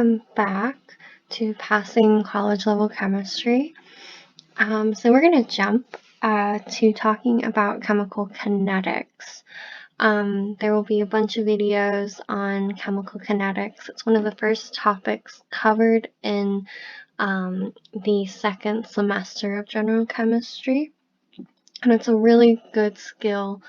welcome back to Passing College Level Chemistry. So we're going to jump to talking about chemical kinetics. There will be a bunch of videos on chemical kinetics. It's one of the first topics covered in the second semester of general chemistry. And it's a really good skill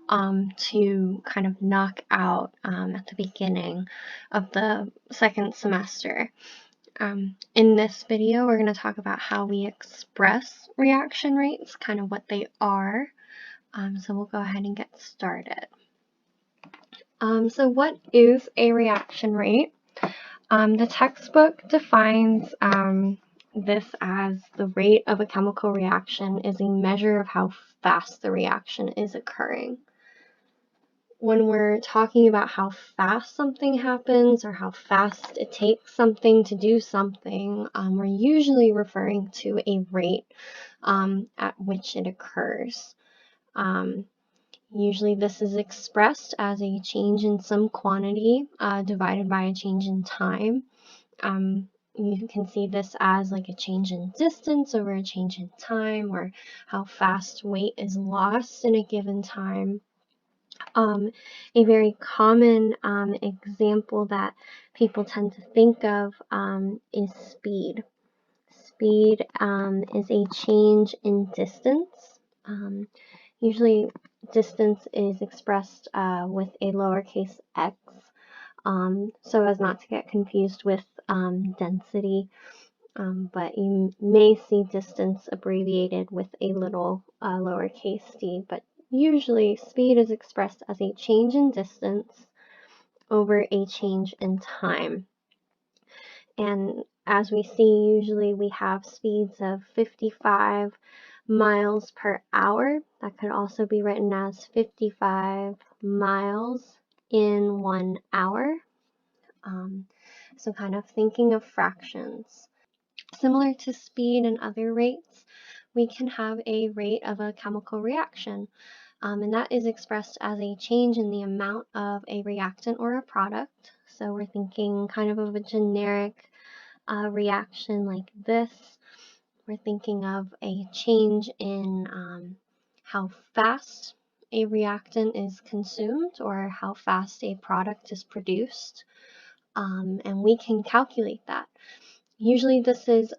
to kind of knock out at the beginning of the second semester. In this video, we're going to talk about how we express reaction rates, kind of what they are. So we'll go ahead and get started. So what is a reaction rate? The textbook defines this as the rate of a chemical reaction is a measure of how fast the reaction is occurring. When we're talking about how fast something happens or how fast it takes something to do something, we're usually referring to a rate at which it occurs. Usually this is expressed as a change in some quantity divided by a change in time. You can see this as like a change in distance over a change in time, or how fast weight is lost in a given time. A very common example that people tend to think of is speed. Speed is a change in distance. Usually distance is expressed with a lowercase x, so as not to get confused with density, but you may see distance abbreviated with a little lowercase d, but usually speed is expressed as a change in distance over a change in time. And as we see, usually we have speeds of 55 miles per hour. That could also be written as 55 miles in 1 hour. So kind of thinking of fractions. Similar to speed and other rates, we can have a rate of a chemical reaction, and that is expressed as a change in the amount of a reactant or a product. So we're thinking kind of a generic reaction like this. We're thinking of a change in how fast a reactant is consumed or how fast a product is produced, and we can calculate that. Usually this is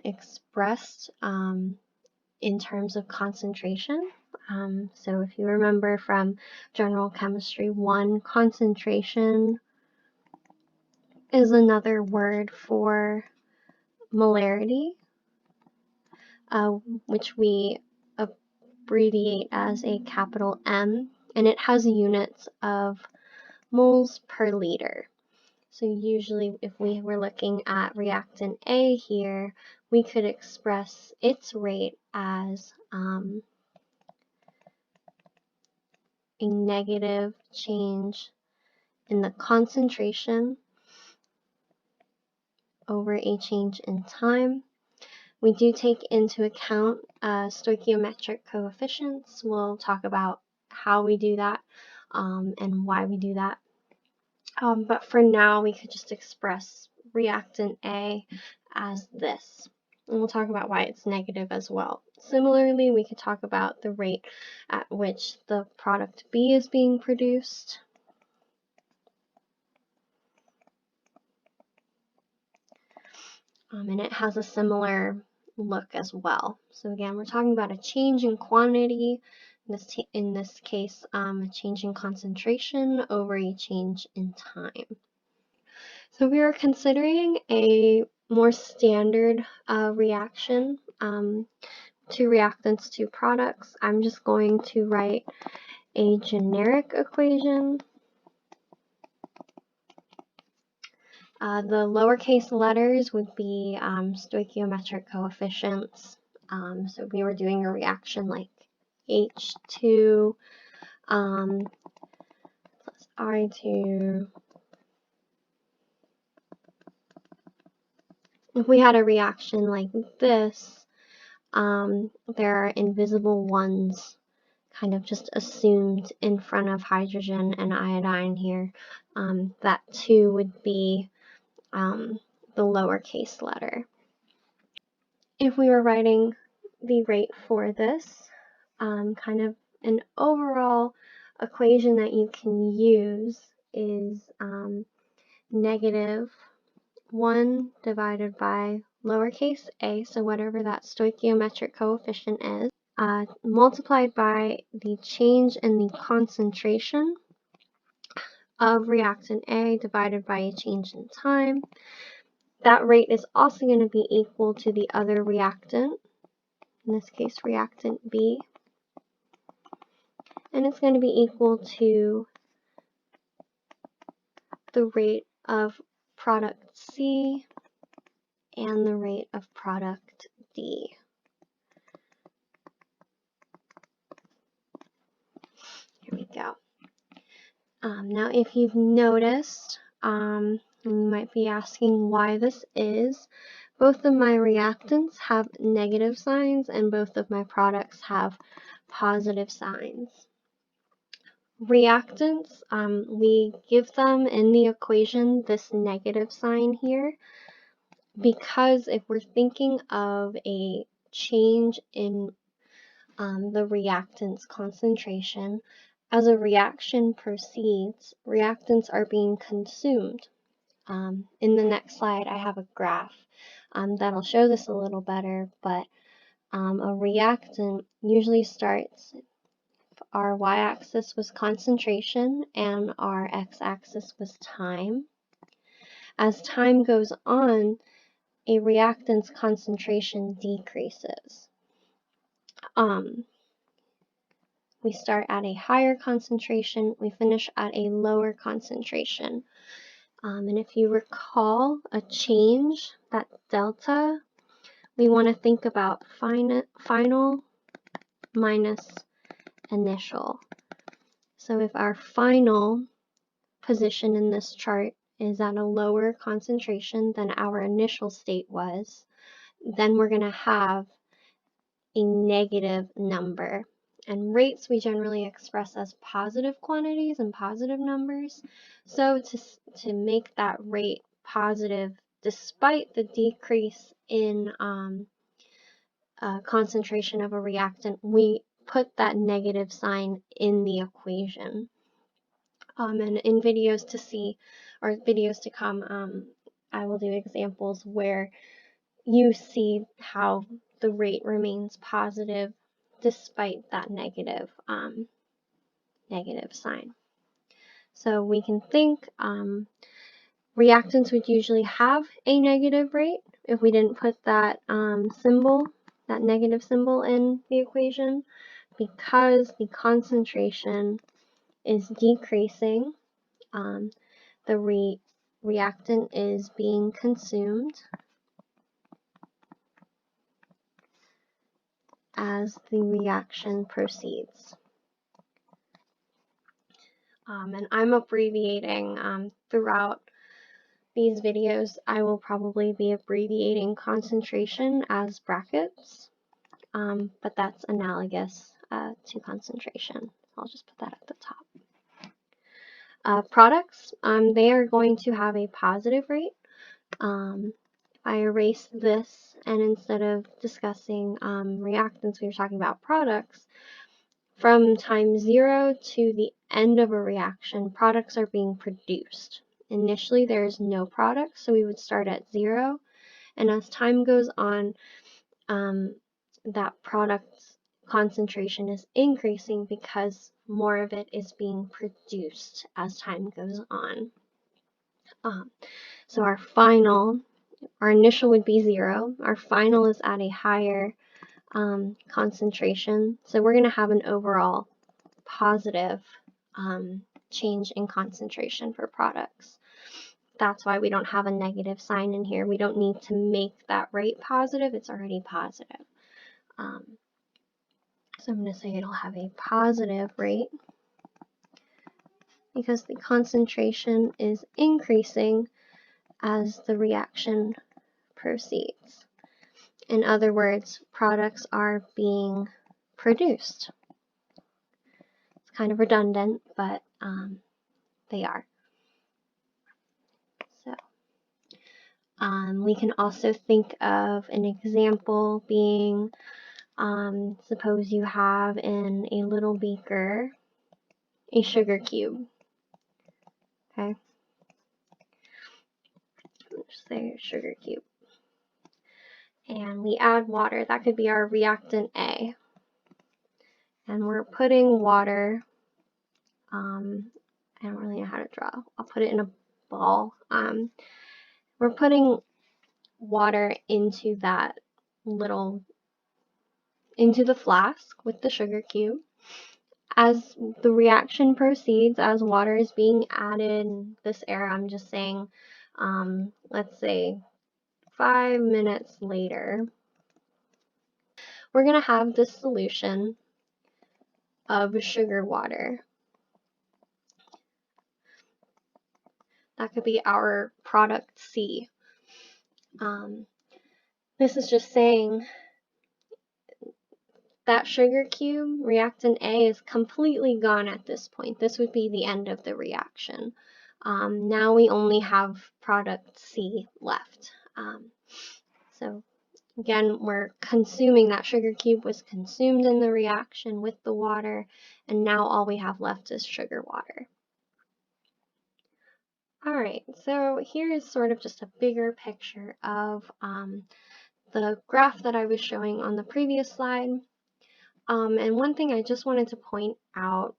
expressed in terms of concentration. So if you remember from General Chemistry 1, concentration is another word for molarity, which we abbreviate as a capital M, and it has units of moles per liter. So usually if we were looking at reactant A here, we could express its rate as a negative change in the concentration over a change in time. We do take into account stoichiometric coefficients. We'll talk about how we do that and why we do that. But for now, we could just express reactant A as this. And we'll talk about why it's negative as well. Similarly, we could talk about the rate at which the product B is being produced. And it has a similar look as well. So again, we're talking about a change in quantity, in this case, a change in concentration over a change in time. So we are considering a more standard reaction, two reactants, two products. I'm just going to write a generic equation. The lowercase letters would be stoichiometric coefficients. So if we were doing a reaction like H2 plus I2. If we had a reaction like this, there are invisible ones kind of just assumed in front of hydrogen and iodine here. That 2 would be the lowercase letter. If we were writing the rate for this, kind of an overall equation that you can use is negative 1 divided by lowercase a, so whatever that stoichiometric coefficient is, multiplied by the change in the concentration of reactant A divided by a change in time. That rate is also going to be equal to the other reactant, in this case reactant B, and it's going to be equal to the rate of product C and the rate of product D. Here we go. Now if you've noticed, you might be asking why this is. Both of my reactants have negative signs and both of my products have positive signs. Reactants, we give them in the equation this negative sign here because if we're thinking of a change in the reactant's concentration, as a reaction proceeds, reactants are being consumed. In the next slide, I have a graph that'll show this a little better, but a reactant usually starts, our y-axis was concentration and our x-axis was time. As time goes on, a reactant's concentration decreases. We start at a higher concentration, we finish at a lower concentration. And if you recall a change, that delta, we want to think about final minus initial. So if our final position in this chart is at a lower concentration than our initial state was, then we're going to have a negative number. And rates we generally express as positive quantities and positive numbers. So to make that rate positive despite the decrease in concentration of a reactant, we put that negative sign in the equation. And in videos to come, I will do examples where you see how the rate remains positive despite that negative sign. So we can think reactants would usually have a negative rate if we didn't put that that negative symbol in the equation, because the concentration is decreasing. The reactant is being consumed as the reaction proceeds. And I'm abbreviating throughout these videos. I will probably be abbreviating concentration as brackets, but that's analogous to concentration. I'll just put that at the top. Products, they are going to have a positive rate. If I erase this and instead of discussing reactants, we were talking about products, from time 0 to the end of a reaction, products are being produced. Initially, there's no product, so we would start at 0, and as time goes on, that product's concentration is increasing because more of it is being produced as time goes on. So our initial would be 0, our final is at a higher concentration, so we're going to have an overall positive change in concentration for products. That's why we don't have a negative sign in here. We don't need to make that rate positive, it's already positive. So I'm going to say it'll have a positive rate because the concentration is increasing as the reaction proceeds. In other words, products are being produced. It's kind of redundant, but they are. So We can also think of an example being, suppose you have in a little beaker a sugar cube. Okay, let's say sugar cube. And we add water. That could be our reactant A. And we're putting water, I don't really know how to draw. I'll put it in a ball. We're putting water into that into the flask with the sugar cube. As the reaction proceeds, as water is being added, this air, I'm just saying, let's say 5 minutes later, we're going to have this solution of sugar water. That could be our product C. This is just saying that sugar cube, reactant A, is completely gone at this point. This would be the end of the reaction. Now we only have product C left. So again, we're consuming, that sugar cube was consumed in the reaction with the water, and now all we have left is sugar water. Alright, so here is sort of just a bigger picture of the graph that I was showing on the previous slide. And one thing I just wanted to point out,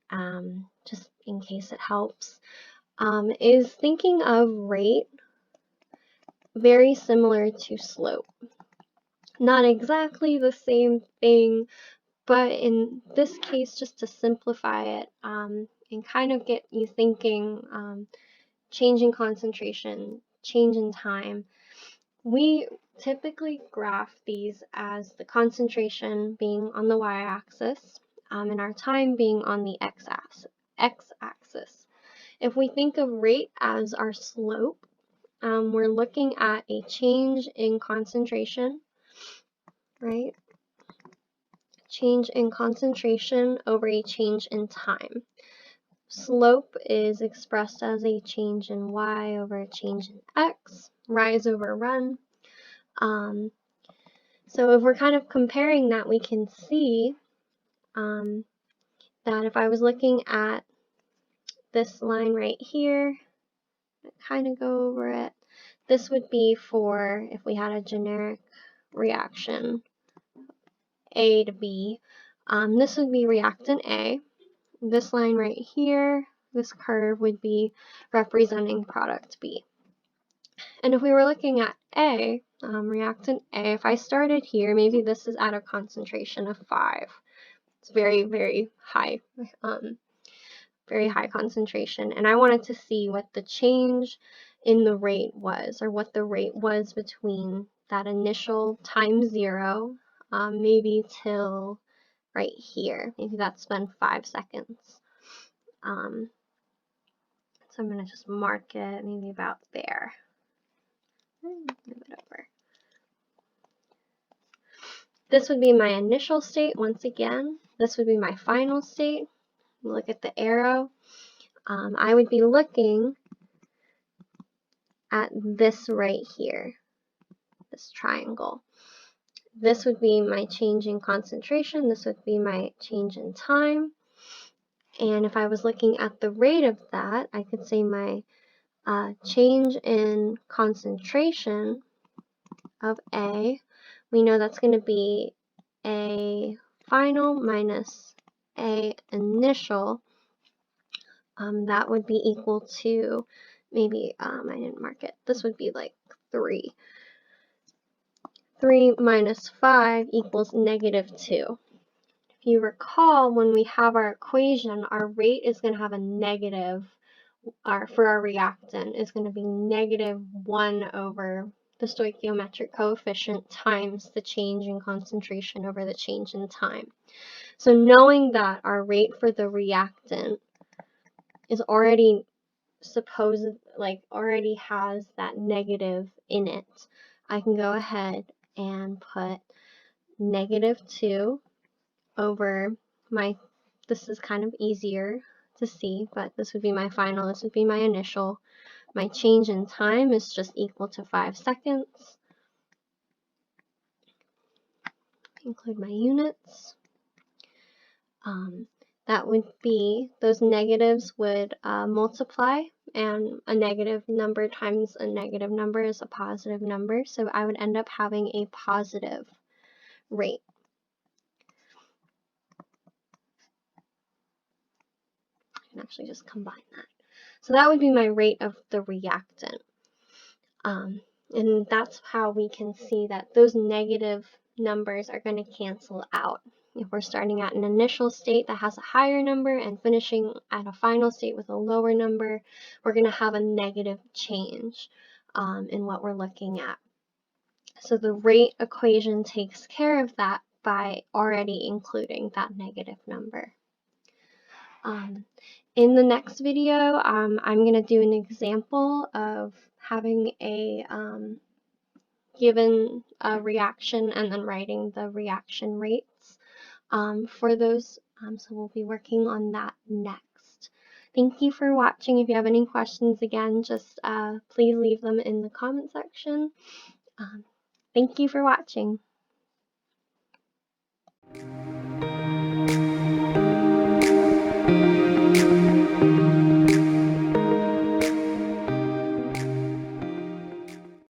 just in case it helps, is thinking of rate very similar to slope. Not exactly the same thing, but in this case, just to simplify it and kind of get you thinking, change in concentration, change in time, we typically graph these as the concentration being on the y-axis and our time being on the x-axis. If we think of rate as our slope, we're looking at a change in concentration, right? Change in concentration over a change in time. Slope is expressed as a change in y over a change in x, rise over run. So if we're kind of comparing that, we can see that if I was looking at this line right here, kind of go over it, this would be for if we had a generic reaction, A to B. This would be reactant A. This line right here, this curve would be representing product B. And if we were looking at A, reactant A, if I started here, maybe this is at a concentration of 5. It's very, very high concentration. And I wanted to see what the change in the rate was, or what the rate was between that initial time 0, maybe till right here. Maybe that's been 5 seconds. So I'm going to just mark it maybe about there. Move it over. This would be my initial state once again. This would be my final state. Look at the arrow. I would be looking at this right here, this triangle. This would be my change in concentration. This would be my change in time. And if I was looking at the rate of that, I could say my change in concentration of A, we know that's going to be A final minus A initial. That would be equal to, maybe I didn't mark it, this would be like 3. 3 minus 5 equals -2. If you recall, when we have our equation, our rate is going to have a negative, for our reactant is going to be -1 over the stoichiometric coefficient times the change in concentration over the change in time. So knowing that our rate for the reactant is already already has that negative in it, I can go ahead and put -2 over this is kind of easier to see, but this would be my final, this would be my initial, My change in time is just equal to 5 seconds. Include my units. That would be, those negatives would multiply, and a negative number times a negative number is a positive number, so I would end up having a positive rate. I can actually just combine that. So that would be my rate of the reactant. And that's how we can see that those negative numbers are going to cancel out. If we're starting at an initial state that has a higher number and finishing at a final state with a lower number, we're going to have a negative change in what we're looking at. So the rate equation takes care of that by already including that negative number. In the next video, I'm going to do an example of having a given reaction and then writing the reaction rates for those. So we'll be working on that next. Thank you for watching. If you have any questions, again, just please leave them in the comment section. Thank you for watching.